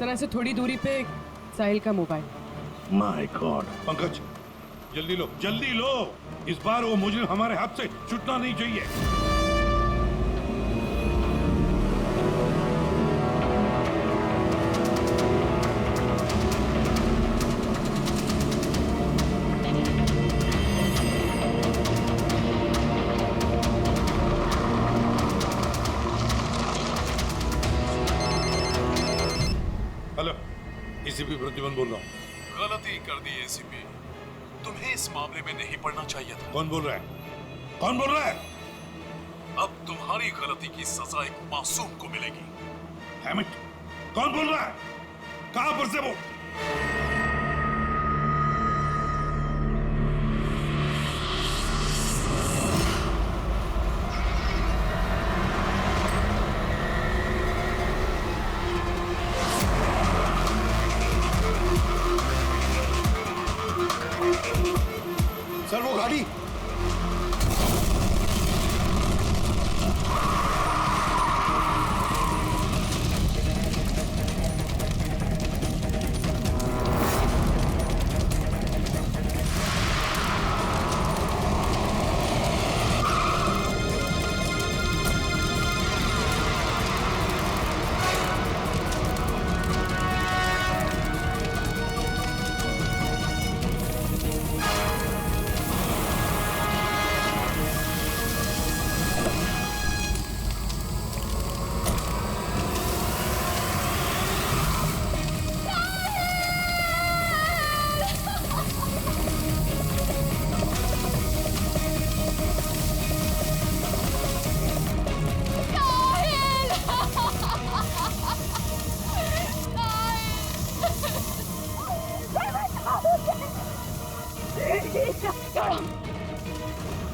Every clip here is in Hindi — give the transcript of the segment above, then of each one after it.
तरह से थोड़ी दूरी पे साहिल का मोबाइल। My God. पंकज जल्दी लो, जल्दी लो, इस बार वो मुजरिम हमारे हाथ से छूटना नहीं चाहिए। हेलो, एसीपी प्रद्युमन बोल रहा हूँ। गलती कर दी एसीपी, तुम्हें इस मामले में नहीं पड़ना चाहिए था। कौन बोल रहा है? कौन बोल रहा है? अब तुम्हारी गलती की सजा एक मासूम को मिलेगी। Damn it! कौन बोल रहा है? कहां पर से वो? सर वो गाड़ी।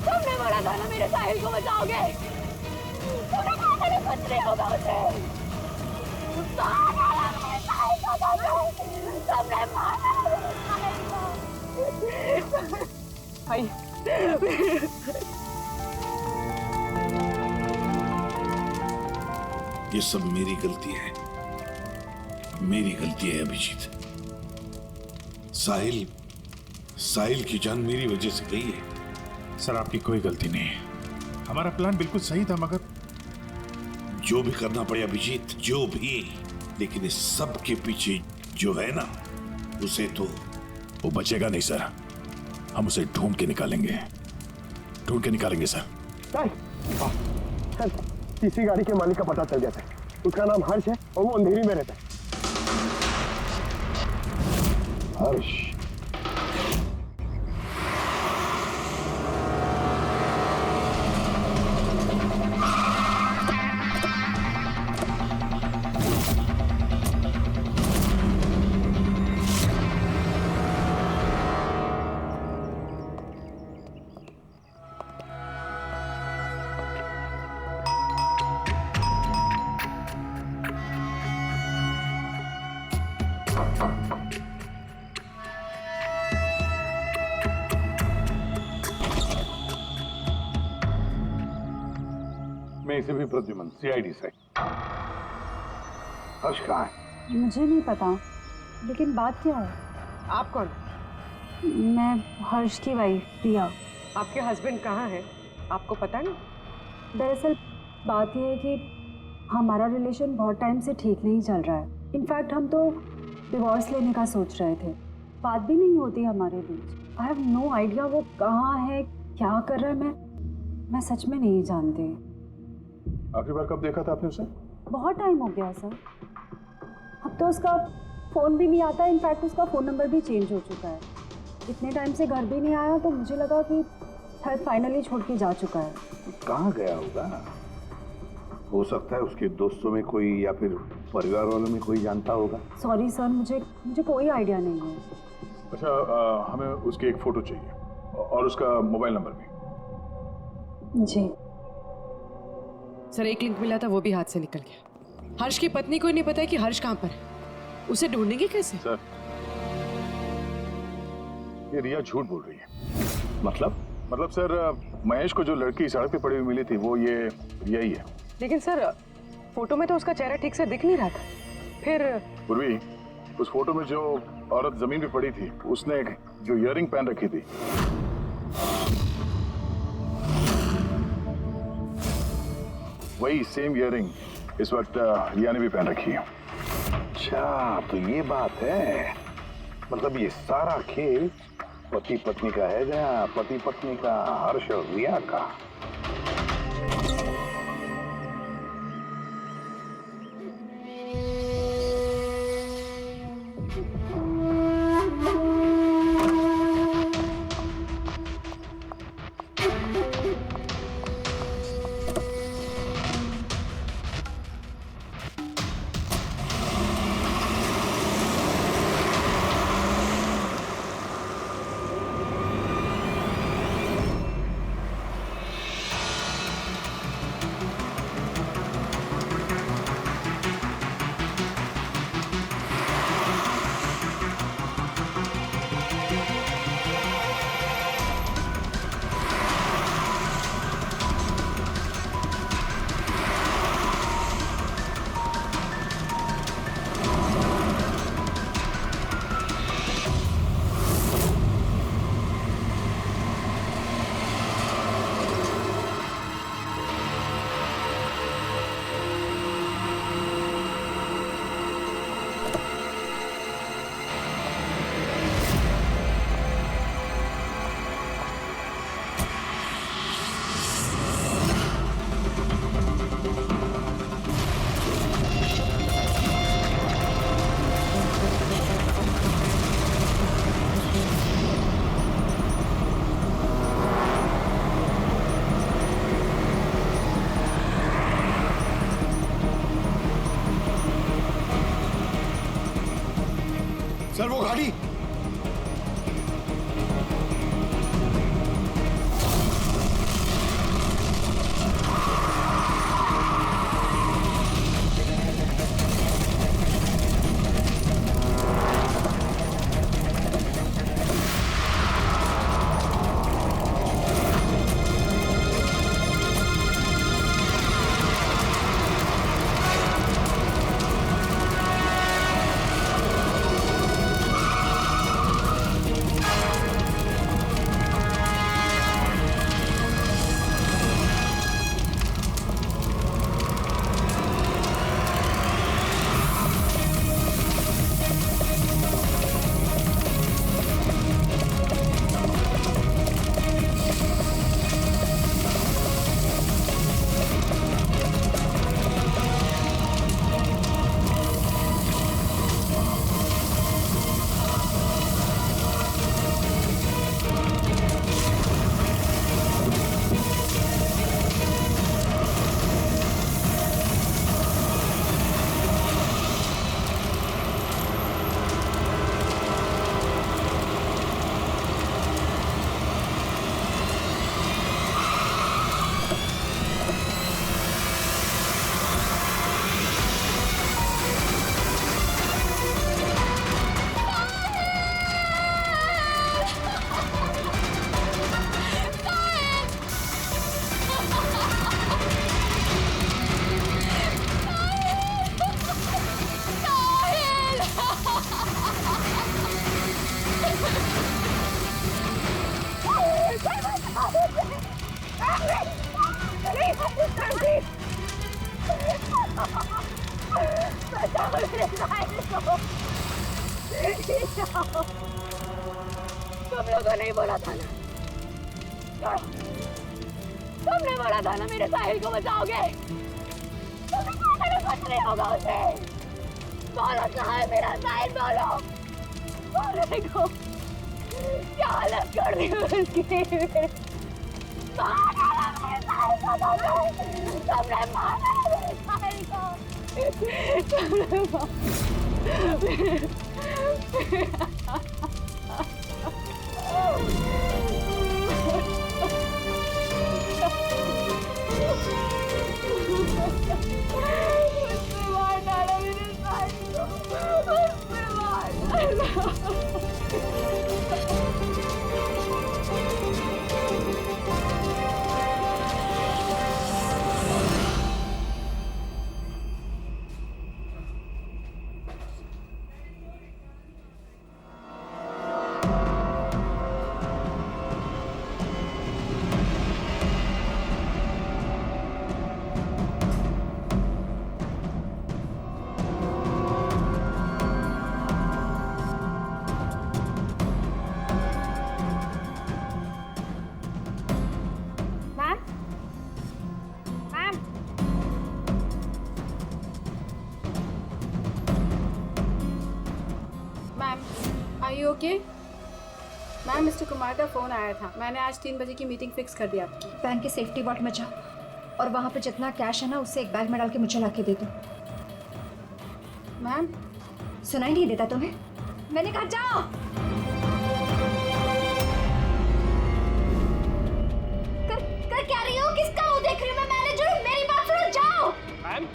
तुमने बोला था ना मेरे साहिल को बचाओगे। तुमने कहा था ना कुछ नहीं होगा उसे। तुमने मारा मेरे साहिल को। भाई ये सब मेरी गलती है, मेरी गलती है अभिजीत। साहिल की जान मेरी वजह से गई है। सर आपकी कोई गलती नहीं है, हमारा प्लान बिल्कुल सही था, मगर जो भी करना पड़े अभिजीत, जो भी, लेकिन इस सब के पीछे जो है ना, उसे तो वो बचेगा नहीं सर। हम उसे ढूंढ के निकालेंगे सर। सर तीसरी गाड़ी के मालिक का पता चल गया था। उसका नाम हर्ष है और वो अंधेरी में रहता है। हर्ष? मैं इसे भी प्रद्युमन, सीआईडी से। हर्ष कहाँ है? मुझे नहीं पता, लेकिन बात क्या है? आप कौन? मैं हर्ष की वाइफ प्रिया। आपके हस्बैंड कहाँ है? आपको पता नहीं? दरअसल बात यह है कि हमारा रिलेशन बहुत टाइम से ठीक नहीं चल रहा है। इनफैक्ट हम तो डिवोर्स लेने का सोच रहे थे। बात भी नहीं होती हमारे बीच। आई हैव नो आइडिया वो कहाँ है, क्या कर रहा है। मैं सच में नहीं जानती। आखिरी बार कब देखा था आपने उसे? बहुत टाइम हो गया सर। अब तो उसका फ़ोन भी नहीं आता। इनफैक्ट उसका फ़ोन नंबर भी चेंज हो चुका है। इतने टाइम से घर भी नहीं आया, तो मुझे लगा कि शायद फाइनली छोड़ के जा चुका है। कहाँ गया होगा? हो सकता है उसके दोस्तों में कोई या फिर परिवार वालों में कोई जानता होगा। सॉरी सर, मुझे कोई आइडिया नहीं है। अच्छा, हमें उसकी एक फोटो चाहिए और उसका मोबाइल नंबर भी। जी सर, एक लिंक मिला था, वो भी हाथ से निकल गया। हर्ष की पत्नी को नहीं पता है कि हर्ष कहाँ पर है। उसे ढूंढेंगे कैसे? सर, ये रिया झूठ बोल रही है। मतलब सर, महेश को जो लड़की सड़क पे पड़ी हुई मिली थी, वो ये रिया ही है। लेकिन सर, फोटो में तो उसका चेहरा ठीक से दिख नहीं रहा था। फिर पूर्वी, उस फोटो में जो औरत जमीन पे पड़ी थी, उसने जो इयररिंग पहन रखी थी, वही सेम इयररिंग इस वक्त रिया ने भी पहन रखी है। अच्छा, तो ये बात है। मतलब ये सारा खेल पति पत्नी का है या पति पत्नी का, हर्ष और रिया का? सर वो गाड़ी तुम लोगों ने बोला था ना, तुमने बोला था ना मेरे साहिल को बचाओगे। तुम्हें कुछ नहीं होगा उसे। बोलो कहाँ है मेरा साहिल, बोलो बोलो। देखो क्या हालत कर दी उसकी। मार डाला मेरे साहिल को, तुमने मार डाला मेरे साहिल को। Are you okay? Ma'am, mister Kumar का फ़ोन आया था, मैंने आज 3 बजे की मीटिंग फिक्स कर दी आपकी। बैंक के सेफ्टी वॉल्ट में जाओ और वहाँ पे जितना कैश है ना उससे एक बैग में डाल के मुझे ला के दे दो। मैम, सुनाई नहीं देता तुम्हें? मैंने कहा जाओ। कर क्या रही हो? किसका मुंह देख रही हूँ मैं? मैनेजर हूँ, मेरी बात सुनो, जाओ। मैम,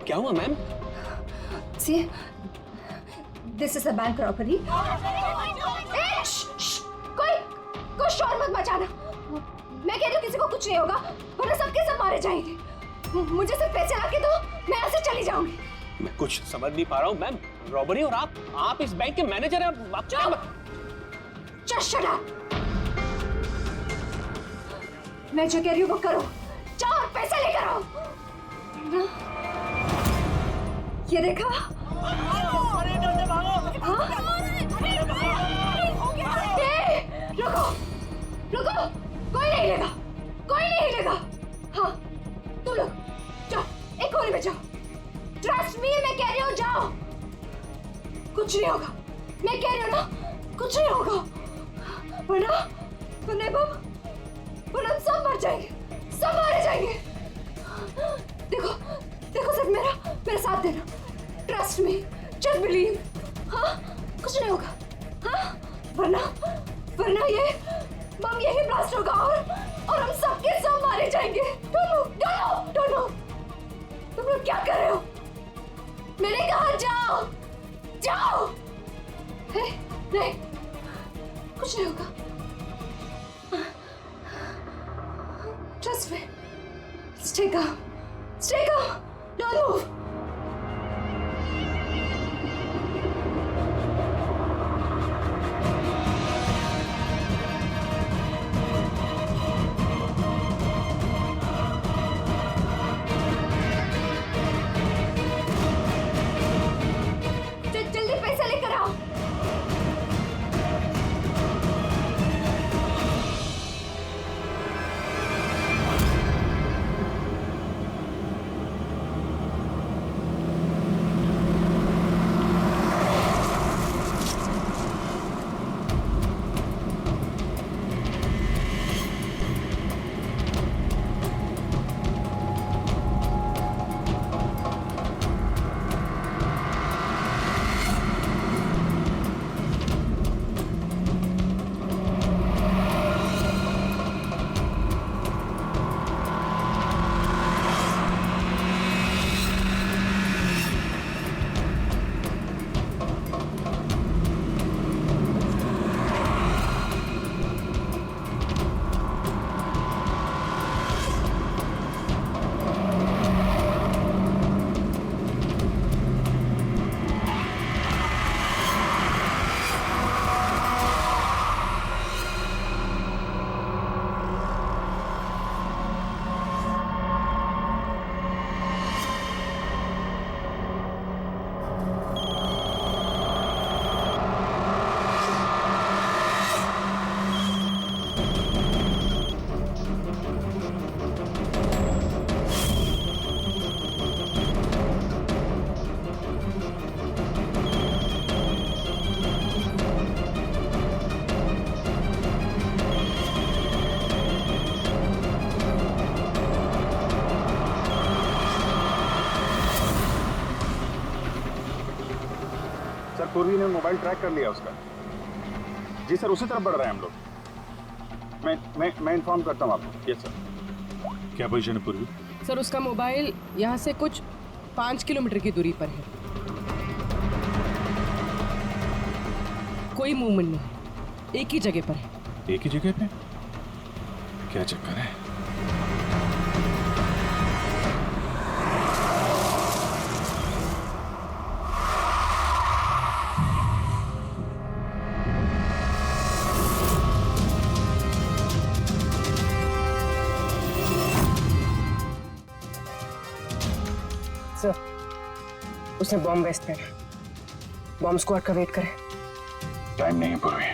क्या हुआ ma'am? See, this is a bank robbery. कोई शोर मत मचाना। मैं कह रही हूँ किसी को कुछ नहीं होगा, वरना सबके सब मारे जाएंगे। मुझे सिर्फ पैसे लाके दो, मैं यहाँ से चली जाऊंगी। मैं कुछ समझ नहीं पा रहा हूँ मैम। रॉबरी और आप इस बैंक के मैनेजर हैं। आप क्या? Just shut up. मैं जो कह रही हूँ वो करो। जाओ और पैसे लेकर आओ। ये देखा? रुको, कोई नहीं लेगा। हाँ, तुम लोग जाओ, एक कोने में जाओ। ट्रस्ट मी, मैं कह रही हूँ जाओ। कुछ नहीं होगा, मैं कह रही हूँ ना, कुछ नहीं होगा। वरना हम सब मर जाएंगे, सब मारे जाएंगे। देखो सिर्फ मेरा साथ देना। Trust me, just believe. हाँ, कुछ नहीं होगा। हाँ, वरना ये बम यही ब्लास्ट होगा और हम सबके सब मारे जाएंगे। Don't know. तुम लोग क्या कर रहे हो? मैंने कहा जाओ। नहीं, कुछ नहीं होगा। Trust me. Stay calm. Don't move. जल्दी पैसा लेकर आओ। पूर्वी ने मोबाइल ट्रैक कर लिया उसका। जी सर, उसी तरफ बढ़ रहे हैं हम लोग। मैं इन्फॉर्म करता हूँ आपको। Yes sir. क्या पोजीशन है पूर्वी? सर, उसका मोबाइल यहाँ से कुछ 5 किलोमीटर की दूरी पर है। कोई मूवमेंट नहीं है, एक ही जगह पर है। एक ही जगह पे? क्या चक्कर है? सर, उसने बॉम्ब वेस्ट पे बॉम्ब स्क्वाड का वेट करें। टाइम नहीं है पूर्वी।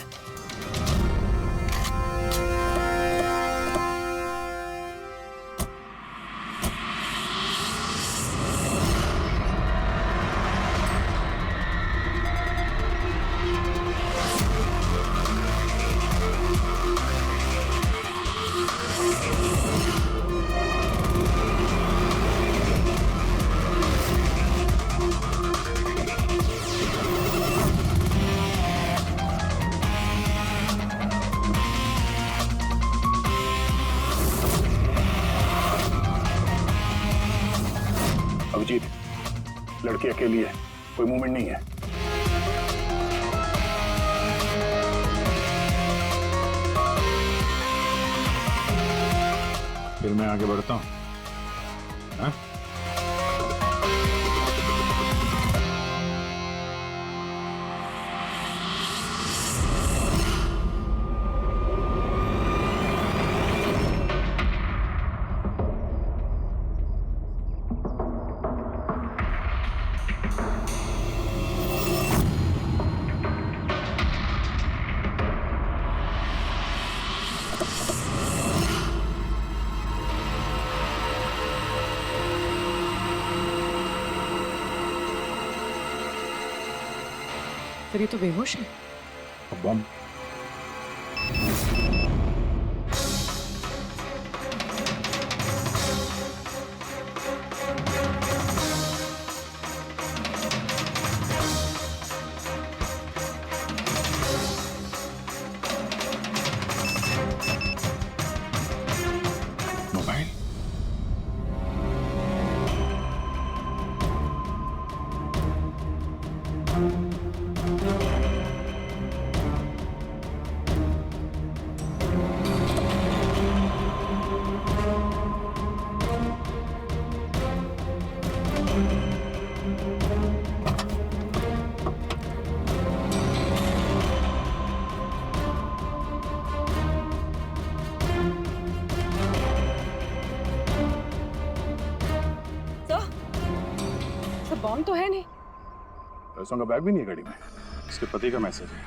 अभिजीत, लड़की अकेली है, कोई मूवमेंट नहीं है। फिर मैं आगे बढ़ता हूँ। हाँ? फिर ये तो बेहोश है। बम। मोबाइल? तो बॉम्ब तो है नहीं। पैसों का बैग भी नहीं है गाड़ी में। इसके पति का मैसेज है।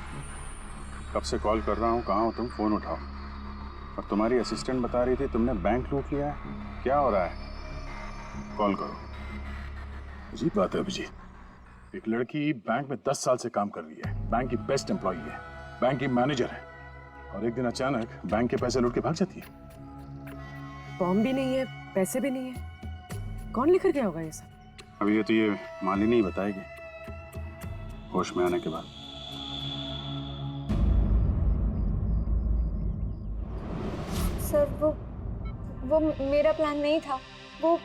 कब से कॉल कर रहा हूँ, कहाँ हो तुम, फोन उठाओ। और तुम्हारी असिस्टेंट बता रही थी तुमने बैंक लूट लिया है। क्या हो रहा है? कॉल करो। अजीब बात है अभिजीत, एक लड़की बैंक में 10 साल से काम कर रही है, बैंक की बेस्ट एम्प्लॉई है, बैंक की मैनेजर है, और एक दिन अचानक बैंक के पैसे लूट के भाग जाती है। बॉम्ब भी नहीं है, पैसे भी नहीं है, कौन लेकर गया होगा ये सब? अभी ये तो ये मालिनी ही बताएगी होश में आने के बाद। सर वो मेरा प्लान नहीं था। वो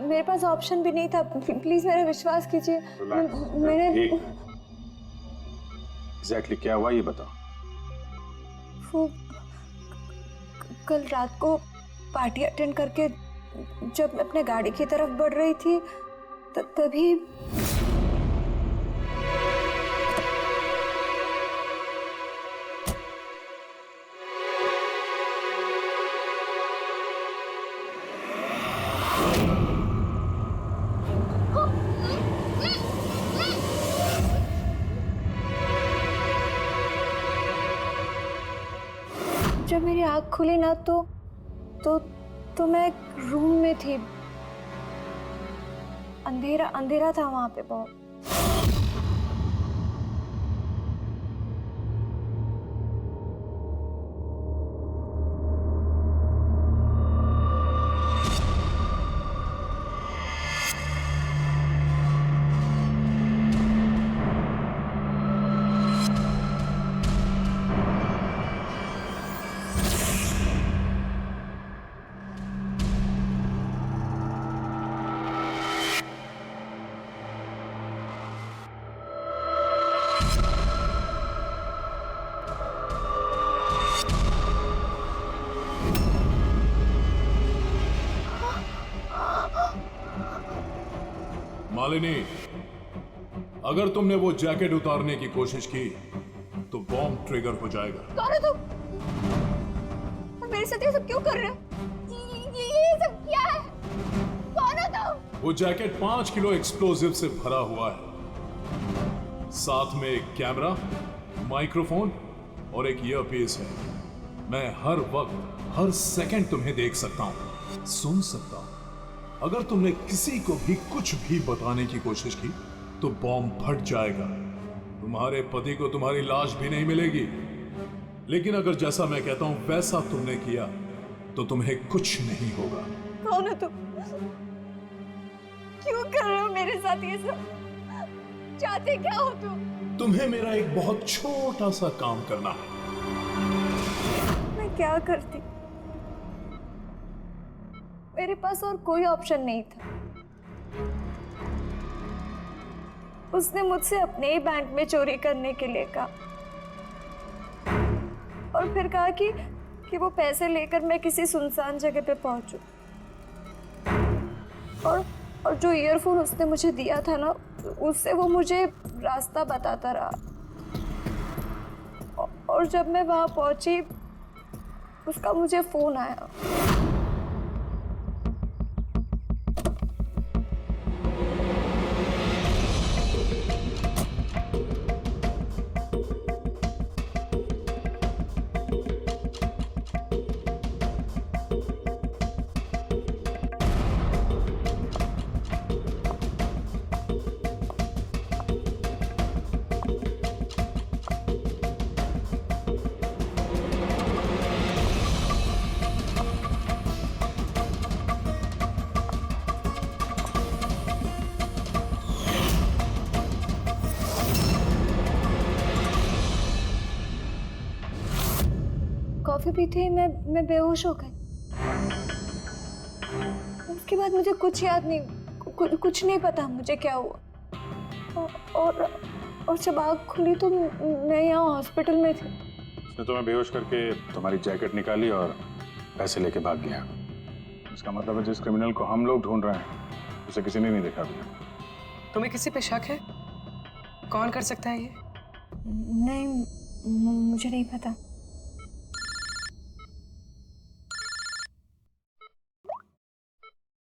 मेरे पास ऑप्शन भी नहीं था। प्लीज मेरा विश्वास कीजिए। मैंने एग्जैक्टली क्या हुआ ये बताओ। वो कल रात को पार्टी अटेंड करके जब मैं अपने गाड़ी की तरफ बढ़ रही थी तभी जब मेरी आँख खुली ना तो मैं एक रूम में थी। अंधेरा अंधेरा था वहां पे बहुत। मालिनी, अगर तुमने वो जैकेट उतारने की कोशिश की तो बॉम्ब ट्रिगर हो जाएगा। कौन हो तुम? मेरे साथ ये सब क्यों कर रहे हो? ये सब क्या है? कौन हो तुम? वो जैकेट 5 किलो एक्सप्लोजिव से भरा हुआ है। साथ में एक कैमरा, माइक्रोफोन और एक ईयरपीस है। मैं हर वक्त हर सेकंड तुम्हें देख सकता हूं, सुन सकता हूं। अगर तुमने किसी को भी कुछ भी बताने की कोशिश की तो बॉम्ब फट जाएगा। तुम्हारे पति को तुम्हारी लाश भी नहीं मिलेगी। लेकिन अगर जैसा मैं कहता हूं वैसा तुमने किया तो तुम्हें कुछ नहीं होगा। कौन हो तुम? क्यों कर रहे हो मेरे साथ ये सब? चाहते क्या हो तुम? तुम्हें मेरा एक बहुत छोटा सा काम करना है। मैं क्या करती? मेरे पास और कोई ऑप्शन नहीं था। उसने मुझसे अपने ही बैंक में चोरी करने के लिए कहा और फिर कहा कि वो पैसे लेकर मैं किसी सुनसान जगह पे पहुंचूं। और जो ईयरफोन उसने मुझे दिया था ना, उससे वो मुझे रास्ता बताता रहा। और जब मैं वहां पहुंची, उसका मुझे फोन आया। कॉफी पीते ही मैं बेहोश हो गई। उसके बाद मुझे कुछ याद नहीं, कुछ नहीं पता मुझे क्या हुआ। और जब आँख खुली तो मैं यहाँ हॉस्पिटल में थी। उसने तुम्हें बेहोश करके तुम्हारी जैकेट निकाली और पैसे लेके भाग गया। इसका मतलब है जिस क्रिमिनल को हम लोग ढूंढ रहे हैं उसे किसी ने नहीं देखा अभी। तुम्हें किसी पे शक है? कौन कर सकता है ये? नहीं, मुझे नहीं पता।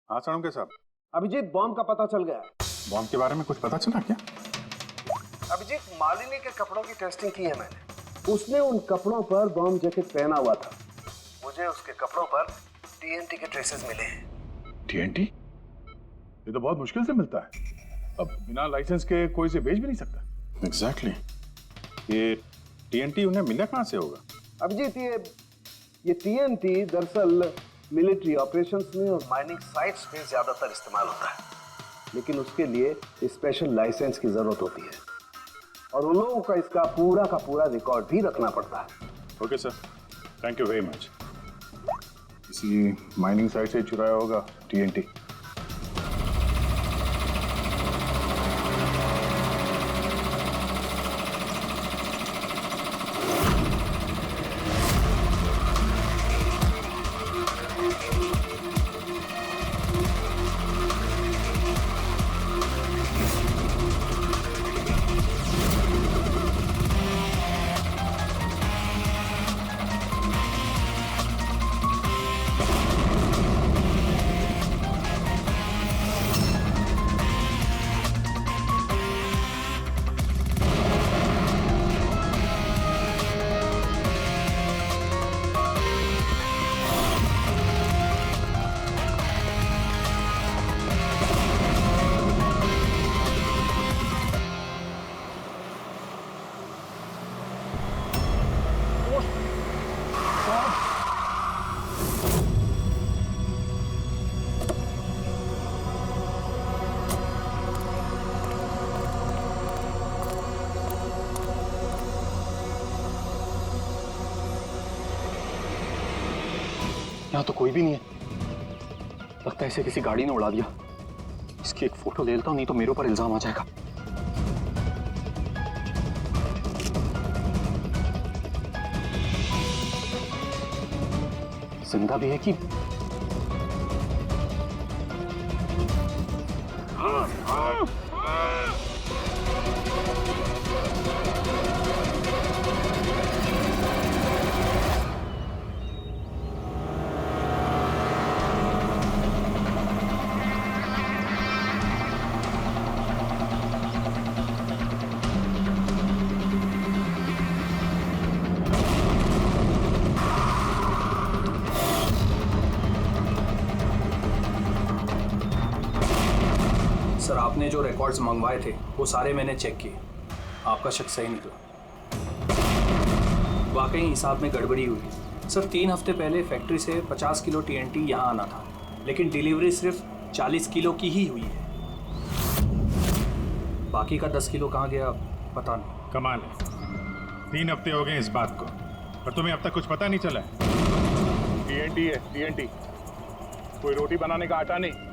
हाँ साणुके साहब। अभिजीत, बॉम्ब का पता चल गया है। बॉम्ब के बारे में कुछ पता चला क्या? अभिजीत, मालिनी के कपड़ों की टेस्टिंग की है मैंने। उसने उन कपड़ों पर बॉम्ब जैकेट पहना हुआ था। मुझे उसके कपड़ों पर TNT के ट्रेसेस मिले हैं। TNT? ये तो बहुत मुश्किल से मिलता है। अब बिना लाइसेंस के कोई से बेच भी नहीं सकता। एग्जैक्टली। ये TNT उन्हें मिला कहाँ से होगा? अभिजीत, ये TNT दरअसल मिलिट्री ऑपरेशंस में और माइनिंग साइट्स में ज्यादातर इस्तेमाल होता है, लेकिन उसके लिए स्पेशल लाइसेंस की जरूरत होती है और उन लोगों का इसका पूरा का पूरा रिकॉर्ड भी रखना पड़ता है। Okay sir, thank you very much. किसी माइनिंग साइट से चुराया होगा TNT। यहाँ तो कोई भी नहीं है। लगता है इसे किसी गाड़ी ने उड़ा दिया। इसकी एक फोटो ले लेता हूँ, नहीं तो मेरे ऊपर इल्जाम आ जाएगा। जिंदा भी है कि सर, आपने जो रिकॉर्ड्स मंगवाए थे वो सारे मैंने चेक किए। आपका शक सही निकला। वाकई हिसाब में गड़बड़ी हुई। सर, 3 हफ्ते पहले फैक्ट्री से 50 किलो TNT यहाँ आना था, लेकिन डिलीवरी सिर्फ 40 किलो की ही हुई है। बाकी का 10 किलो कहाँ गया पता नहीं। कमाल है, 3 हफ्ते हो गए इस बात को और तुम्हें अब तक कुछ पता नहीं चला है। TNT है TNT, कोई रोटी बनाने का आटा नहीं।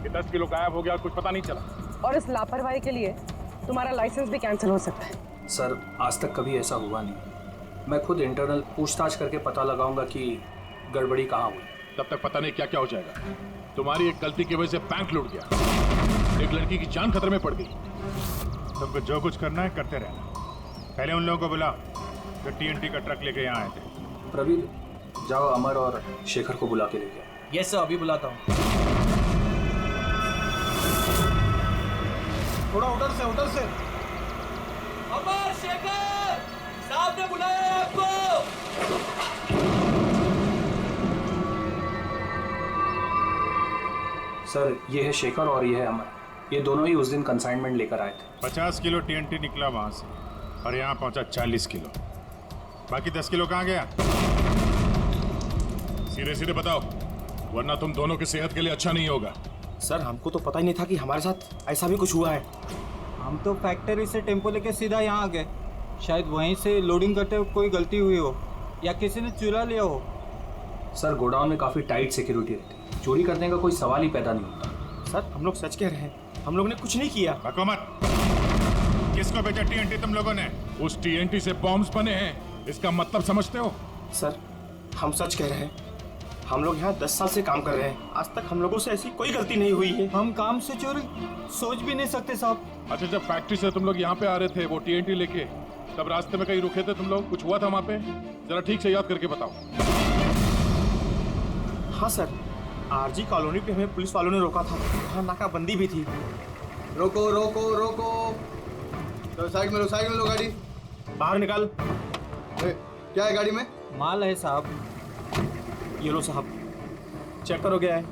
कि 10 किलो गायब हो गया और कुछ पता नहीं चला। और इस लापरवाही के लिए तुम्हारा लाइसेंस भी कैंसिल हो सकता है। सर आज तक कभी ऐसा हुआ नहीं। मैं खुद इंटरनल पूछताछ करके पता लगाऊंगा कि गड़बड़ी कहाँ हुई। तब तक पता नहीं क्या क्या हो जाएगा। तुम्हारी एक गलती की वजह से बैंक लूट गया, एक लड़की की जान खतरे में पड़ गई। तुमको जो कुछ करना है करते रहना। पहले उन लोगों को बुला जो TNT का ट्रक लेके यहाँ आए थे। प्रवीण जाओ अमर और शेखर को बुला के लेके आओ। यस सर, अभी बुलाता हूँ। थोड़ा उधर से अमर, शेखर साहब ने बुलाया है आपको। सर ये है शेखर और ये है अमर। ये दोनों ही उस दिन कंसाइनमेंट लेकर आए थे। 50 किलो TNT निकला वहां से और यहाँ पहुंचा 40 किलो। बाकी 10 किलो कहाँ गया? सीधे सीधे बताओ, वरना तुम दोनों की सेहत के लिए अच्छा नहीं होगा। सर हमको तो पता ही नहीं था कि हमारे साथ ऐसा भी कुछ हुआ है। हम तो फैक्ट्री से टेम्पो लेके सीधा यहाँ आ गए। शायद वहीं से लोडिंग करते हुए कोई गलती हुई हो या किसी ने चुरा लिया हो। सर गोडाउन में काफ़ी टाइट सिक्योरिटी रहती है, चोरी करने का कोई सवाल ही पैदा नहीं होता। सर हम लोग सच कह रहे हैं, हम लोग ने कुछ नहीं किया। बको मत। किसको भेजा TNT तुम लोगों ने? उस TNT से बॉम्ब्स बने हैं, इसका मतलब समझते हो? सर हम सच कह रहे हैं, हम लोग यहाँ 10 साल से काम कर रहे हैं। आज तक हम लोगों से ऐसी कोई गलती नहीं हुई है। हम काम से चोरी सोच भी नहीं सकते साहब। अच्छा, जब फैक्ट्री से तुम लोग यहाँ पे आ रहे थे वो TNT लेके, तब रास्ते में कहीं रुके थे तुम लोग? कुछ हुआ था वहाँ पे? जरा ठीक से याद करके बताओ। हाँ सर, RG कॉलोनी पे हमें पुलिस वालों ने रोका था। वहाँ नाकाबंदी भी थी। रोको रोको रोको, तो साइड में लो गाड़ी। बाहर निकाल। क्या है गाड़ी में? माल है साहब। ये लो साहब, चेक करो क्या है।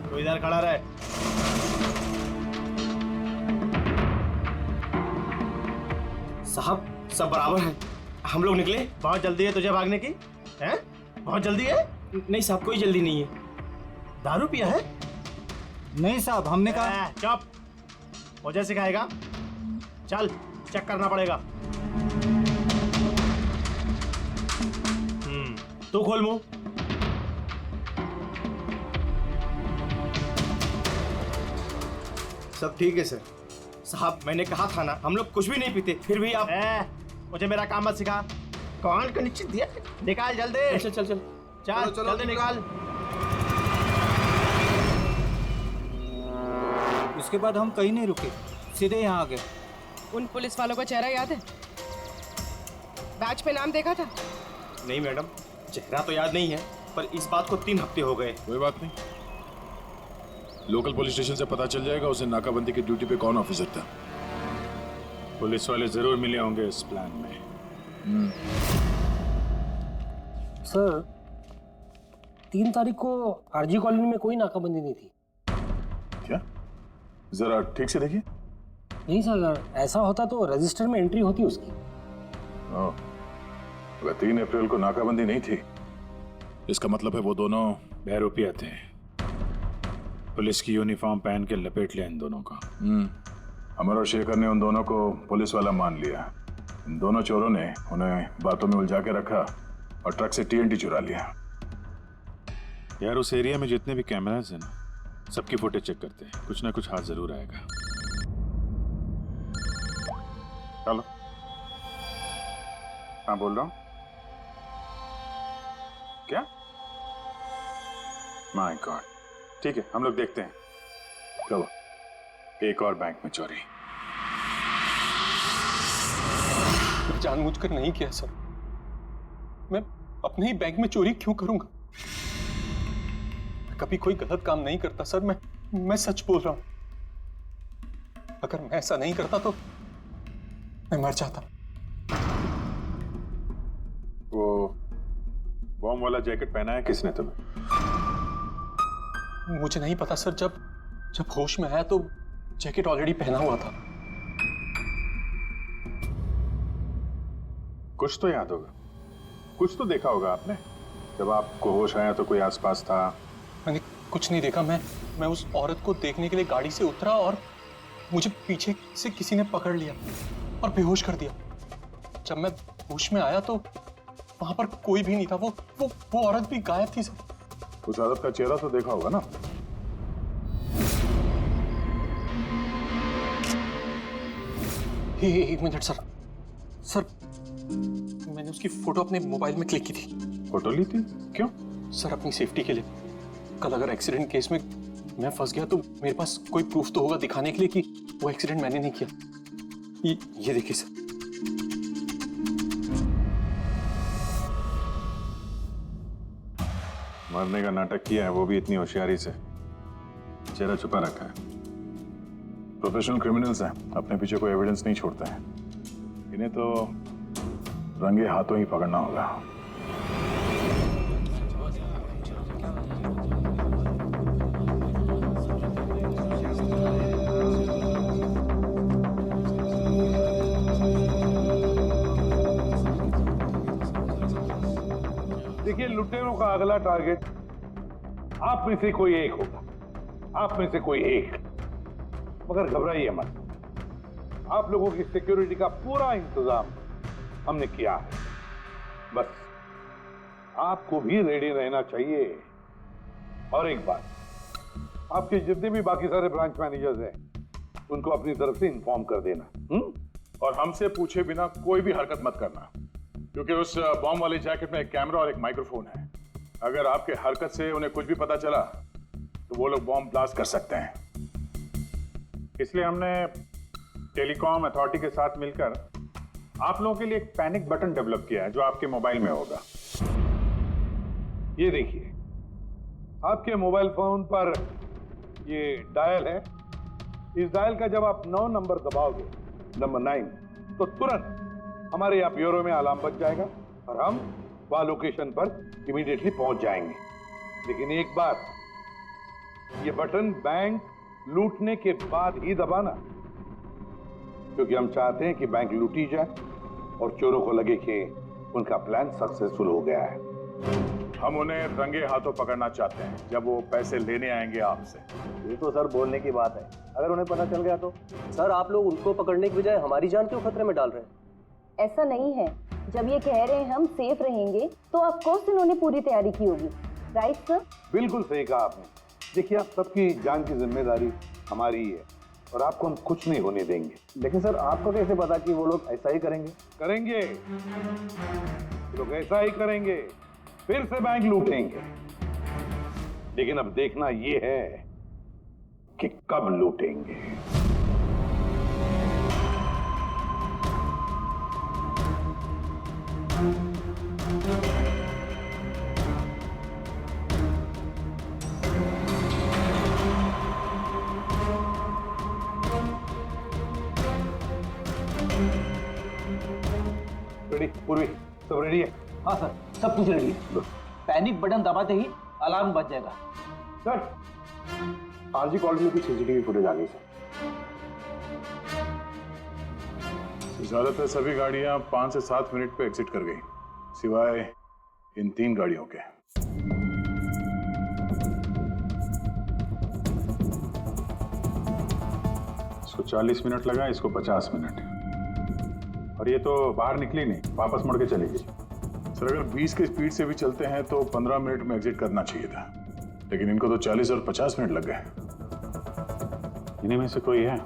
तो इधर खड़ा रहे। साहब सब बराबर है। हम लोग निकले। बहुत जल्दी है तुझे भागने की? हैं? बहुत जल्दी है? नहीं साहब, कोई जल्दी नहीं है। दारू पिया है? नहीं साहब, हमने कहा। चुप, मुझे सिखाएगा? चल चेक करना पड़ेगा। तू खोल मुंह। सब ठीक है सर। साहब मैंने कहा था ना, हम लोग कुछ भी नहीं पीते, फिर भी आप मुझे मेरा काम मत सिखा। कौन का नीचे दिया? निकाल जल्दी। चल चल चल चल जल्दी निकाल। उसके बाद हम कहीं नहीं रुके, सीधे यहाँ आ गए। उन पुलिस वालों का चेहरा याद है? बैच पे नाम देखा था? नहीं मैडम, चेहरा तो याद नहीं है, पर इस बात को 3 हफ्ते हो गए। कोई बात नहीं, लोकल पुलिस स्टेशन से पता चल जाएगा उसे नाकाबंदी की ड्यूटी पे कौन ऑफिसर था। पुलिस वाले जरूर मिले होंगे इस प्लान में। सर 3 तारीख को RG कॉलोनी में कोई नाकाबंदी नहीं थी। क्या? जरा ठीक से देखिए। नहीं सर, अगर ऐसा होता तो रजिस्टर में एंट्री होती उसकी। अगर 3 अप्रैल को नाकाबंदी नहीं थी, इसका मतलब है वो दोनों बहरूपिया थे। पुलिस की यूनिफॉर्म पहन के लपेट लिया इन दोनों का। अमर और शेखर ने उन दोनों को पुलिस वाला मान लिया। इन दोनों चोरों ने उन्हें बातों में उलझा के रखा और ट्रक से TNT चुरा लिया। यार उस एरिया में जितने भी कैमरास हैं ना, सबकी फुटेज चेक करते हैं, कुछ ना कुछ हाथ जरूर आएगा। चलो। हाँ बोल रहा हूँ। क्या? My God. ठीक है, हम लोग देखते हैं। चलो, एक और बैंक में चोरी। जानबूझकर नहीं किया सर। मैं अपने ही बैंक में चोरी क्यों करूंगा? मैं कभी कोई गलत काम नहीं करता सर। मैं सच बोल रहा हूं। अगर मैं ऐसा नहीं करता तो मैं मर जाता। वो बॉम्ब वाला जैकेट पहना है किसने तुम्हें? मुझे नहीं पता सर। जब होश में आया तो जैकेट ऑलरेडी पहना हुआ था। कुछ तो याद होगा, कुछ तो देखा होगा आपने। जब आपको होश आया तो कोई आसपास था? मैंने कुछ नहीं देखा। मैं उस औरत को देखने के लिए गाड़ी से उतरा और मुझे पीछे से किसी ने पकड़ लिया और बेहोश कर दिया। जब मैं होश में आया तो वहां पर कोई भी नहीं था। वो औरत भी गायब थी सर। उस औरत का चेहरा तो देखा होगा ना? एक मिनट सर। सर मैंने उसकी फोटो अपने मोबाइल में क्लिक की थी। फोटो ली थी? क्यों? सर अपनी सेफ्टी के लिए। कल अगर एक्सीडेंट केस में मैं फंस गया तो मेरे पास कोई प्रूफ तो होगा दिखाने के लिए कि वो एक्सीडेंट मैंने नहीं किया। ये देखिए सर। मरने का नाटक किया है, वो भी इतनी होशियारी से। चेहरा छुपा रखा है। प्रोफेशनल क्रिमिनल्स हैं, अपने पीछे कोई एविडेंस नहीं छोड़ते हैं। इन्हें तो रंगे हाथों ही पकड़ना होगा। देखिए, लुटेरों का अगला टारगेट आप में से कोई एक होगा, आप में से कोई एक। मगर घबराइए मत, आप लोगों की सिक्योरिटी का पूरा इंतजाम हमने किया है। बस आपको भी रेडी रहना चाहिए। और एक बात, आपके जितने भी बाकी सारे ब्रांच मैनेजर्स हैं उनको अपनी तरफ से इन्फॉर्म कर देना। और हमसे पूछे बिना कोई भी हरकत मत करना, क्योंकि उस बॉम्ब वाले जैकेट में एक कैमरा और एक माइक्रोफोन है। अगर आपके हरकत से उन्हें कुछ भी पता चला तो वो लोग बॉम्ब ब्लास्ट कर सकते हैं। इसलिए हमने टेलीकॉम अथॉरिटी के साथ मिलकर आप लोगों के लिए एक पैनिक बटन डेवलप किया है जो आपके मोबाइल में होगा। ये देखिए, आपके मोबाइल फोन पर ये डायल है। इस डायल का जब आप 9 नंबर दबाओगे, नंबर 9, तो तुरंत हमारे यहाँ ब्यूरो में अलार्म बज जाएगा और हम वहां लोकेशन पर इमीडिएटली पहुंच जाएंगे। लेकिन एक बात, ये बटन बैंक लूटने के बाद ही दबाना, क्योंकि हम चाहते हैं कि बैंक लूटी जाए और चोरों को लगे कि उनका प्लान सक्सेसफुल हो गया है। हम उन्हें रंगे हाथों पकड़ना चाहते हैं जब वो पैसे लेने आएंगे आपसे। ये तो सर बोलने की बात है, अगर उन्हें पता चल गया तो? सर आप लोग उनको पकड़ने की बजाय हमारी जान क्यों खतरे में डाल रहे हैं? ऐसा नहीं है, जब ये कह रहे हैं हम सेफ रहेंगे तो ऑफ कोर्स इन्होंने पूरी तैयारी की होगी। Right sir? बिल्कुल सही कहा आपने। देखिए, आप सबकी जान की जिम्मेदारी हमारी ही है और आपको हम कुछ नहीं होने देंगे। लेकिन सर आपको कैसे पता कि वो लोग ऐसा ही करेंगे? करेंगे, लोग ऐसा ही करेंगे, फिर से बैंक लूटेंगे। लेकिन अब देखना ये है कि कब लूटेंगे। रेडी? पूर्वी सब रेडी है? हाँ सर, सब कुछ रेडी है। पैनिक बटन दबाते ही अलार्म बज जाएगा। सर, आरजी कॉलोनी की सीसीटीवी फुटेज आ गई सर। ज्यादातर सभी गाड़ियां 5 से 7 मिनट पे एग्जिट कर गई, सिवाय इन 3 गाड़ियों के। इसको 40 मिनट लगा, इसको 50 मिनट। और ये तो बाहर निकली नहीं, वापस मुड़ के चली गई। सर अगर 20 की स्पीड से भी चलते हैं तो 15 मिनट में एग्जिट करना चाहिए था, लेकिन इनको तो 40 और 50 मिनट लग गए। इन्हीं में से कोई है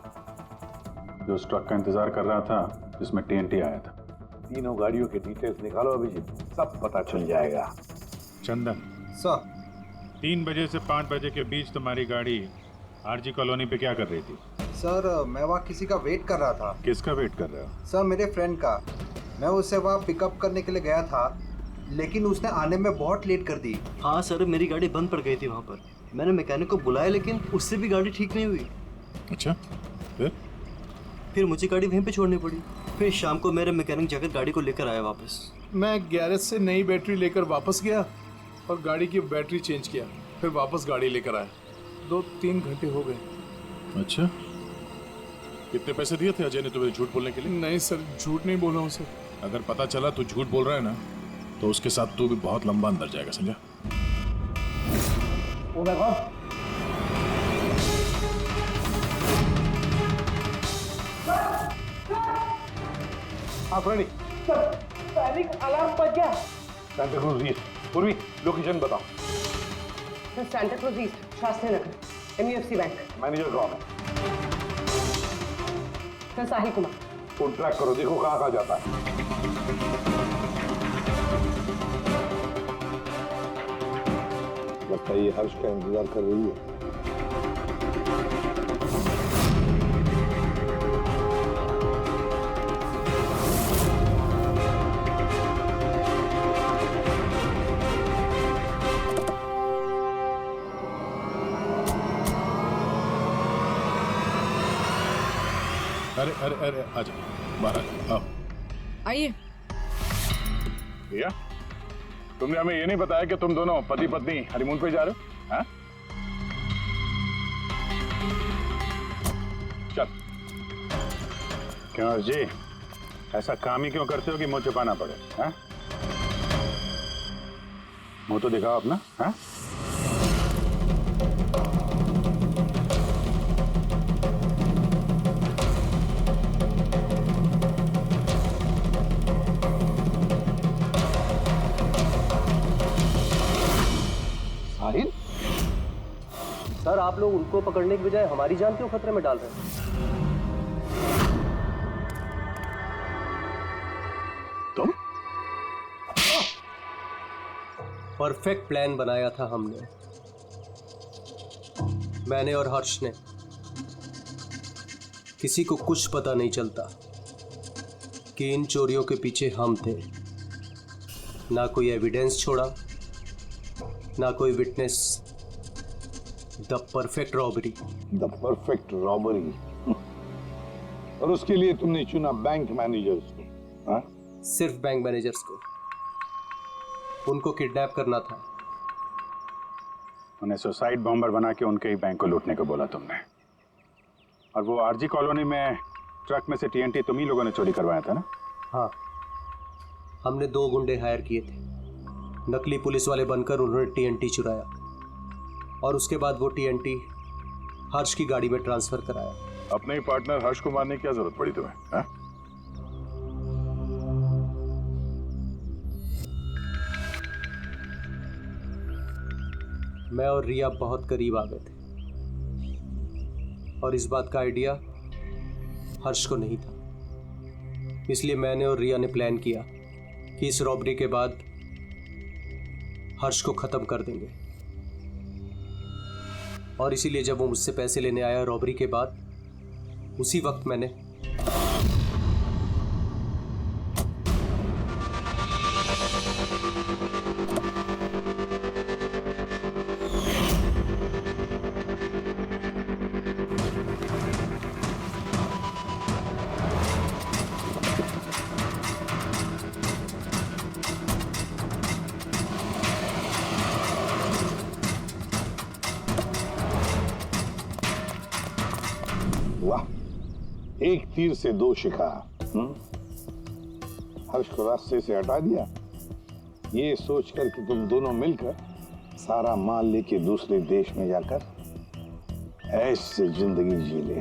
जो उस ट्रक का इंतजार कर रहा था जिसमें TNT आया था? तीनों गाड़ियों के डिटेल्स निकालो अभिजीत, सब पता चल जाएगा। चंदन सर, 3 बजे से 5 बजे के बीच तुम्हारी गाड़ी आरजी कॉलोनी पे क्या कर रही थी? सर मैं वहाँ किसी का वेट कर रहा था। किसका वेट कर रहे हो? सर मेरे फ्रेंड का। मैं उसे वहाँ पिकअप करने के लिए गया था, लेकिन उसने आने में बहुत लेट कर दी। हाँ सर, मेरी गाड़ी बंद पड़ गई थी वहाँ पर। मैंने मैकेनिक को बुलाया लेकिन उससे भी गाड़ी ठीक नहीं हुई। अच्छा, फिर मुझे गाड़ी वहीं पे छोड़नी पड़ी। फिर शाम को मेरे मैकेनिक जाकर गाड़ी को लेकर आया वापस। मैं गैरेज से नई बैटरी लेकर वापस गया और गाड़ी की बैटरी चेंज किया, फिर वापस गाड़ी लेकर आया। 2-3 घंटे हो गए। अच्छा, कितने पैसे दिए थे अजय ने तुम्हें झूठ बोलने के लिए? नहीं सर, झूठ नहीं बोला हूँ सर। अगर पता चला तू झूठ बोल रहा है ना, तो उसके साथ तू भी बहुत लंबा अंदर जाएगा, समझा? ओ माय गॉड, हाँ रेडी। पैनिक अलार्म बज गया। सेंटा क्रूज ईस्ट। पूर्वी लोकेशन बताओ। Sir Santa Cruz east, Shastri Nagar, MUFC bank. Manager कौन है? Sir Sahil Kumar. Phone track करो, देखो कहाँ कहाँ जाता है। लगता है ये हर्ष का इंतजार कर रही है। अरे अरे अरे आजा बाहर आओ। आइए। भैया तुमने हमें ये नहीं बताया कि तुम दोनों पति पत्नी हनीमून पे जा रहे हो? हाँ? चल। क्यों जी ऐसा काम ही क्यों करते हो कि मुंह छुपाना पड़े? हाँ? मुंह तो दिखाओ अपना। हाँ? साहिल? सर आप लोग उनको पकड़ने की बजाय हमारी जान क्यों खतरे में डाल रहे हैं? तुम? परफेक्ट प्लान बनाया था हमने, मैंने और हर्ष ने। किसी को कुछ पता नहीं चलता कि इन चोरियों के पीछे हम थे। ना कोई एविडेंस छोड़ा, ना कोई witness. The perfect robbery. The perfect robbery. और उसके लिए तुमने चुना बैंक मैनेजर्स को? हाँ? सिर्फ बैंक मैनेजर्स को। उनको किडनैप करना था। उन्हें सुसाइड बॉम्बर बना के उनके ही बैंक को लूटने को बोला तुमने। और वो आरजी कॉलोनी में ट्रक में से टीएनटी तुम ही लोगों ने चोरी करवाया था ना? हाँ, हमने 2 गुंडे हायर किए थे। नकली पुलिस वाले बनकर उन्होंने टीएनटी चुराया और उसके बाद वो टीएनटी हर्ष की गाड़ी में ट्रांसफर कराया। अपने ही पार्टनर हर्ष को मारने की क्या जरूरत पड़ी तुम्हें? हाँ? मैं और रिया बहुत करीब आ गए थे और इस बात का आइडिया हर्ष को नहीं था। इसलिए मैंने और रिया ने प्लान किया कि इस रॉबरी के बाद हर्ष को खत्म कर देंगे। और इसीलिए जब वो मुझसे पैसे लेने आया रॉबरी के बाद, उसी वक्त मैंने वाह, एक तीर से 2 शिकार। हर्ष को रास्ते से हटा दिया, ये सोचकर कि तुम दोनों मिलकर सारा माल लेके दूसरे देश में जाकर ऐसे जिंदगी जी ले।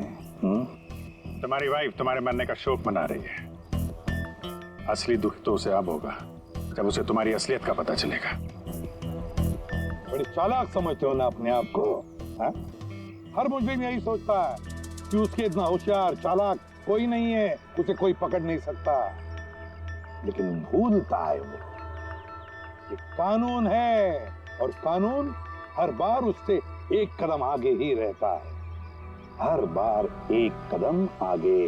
तुम्हारी वाइफ तुम्हारे मरने का शोक मना रही है। असली दुख तो उसे अब होगा जब उसे तुम्हारी असलियत का पता चलेगा। बड़ी चालाक समझते हो ना अपने आप को? हाँ? हर मुजरिम यही सोचता है कि उसके इतना होशियार चालाक कोई नहीं है, उसे कोई पकड़ नहीं सकता। लेकिन भूलता है वो कि कानून है और कानून हर बार उससे एक कदम आगे ही रहता है। हर बार एक कदम आगे।